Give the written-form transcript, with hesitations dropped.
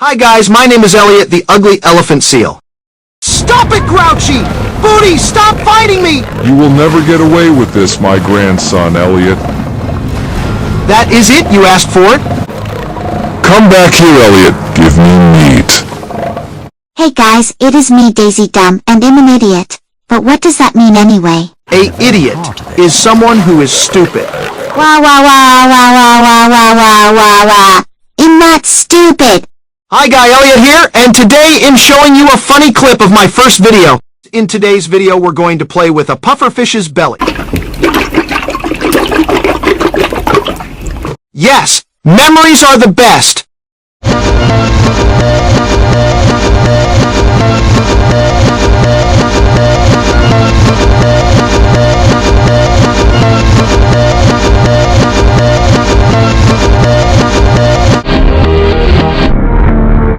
Hi guys, my name is Elliot, the ugly elephant seal. Stop it, Grouchy! Booty, stop fighting me! You will never get away with this, my grandson, Elliot. That is it? You asked for it? Come back here, Elliot. Give me meat. Hey guys, it is me, Daisy Dumb, and I'm an idiot. But what does that mean anyway? A idiot is someone who is stupid. Wah wah wah wah wah wah wah wah wah wah. I'm not stupid. Hi Guy Elliot here, and today I'm showing you a funny clip of my first video. In today's video, we're going to play with a pufferfish's belly. Yes, memories are the best.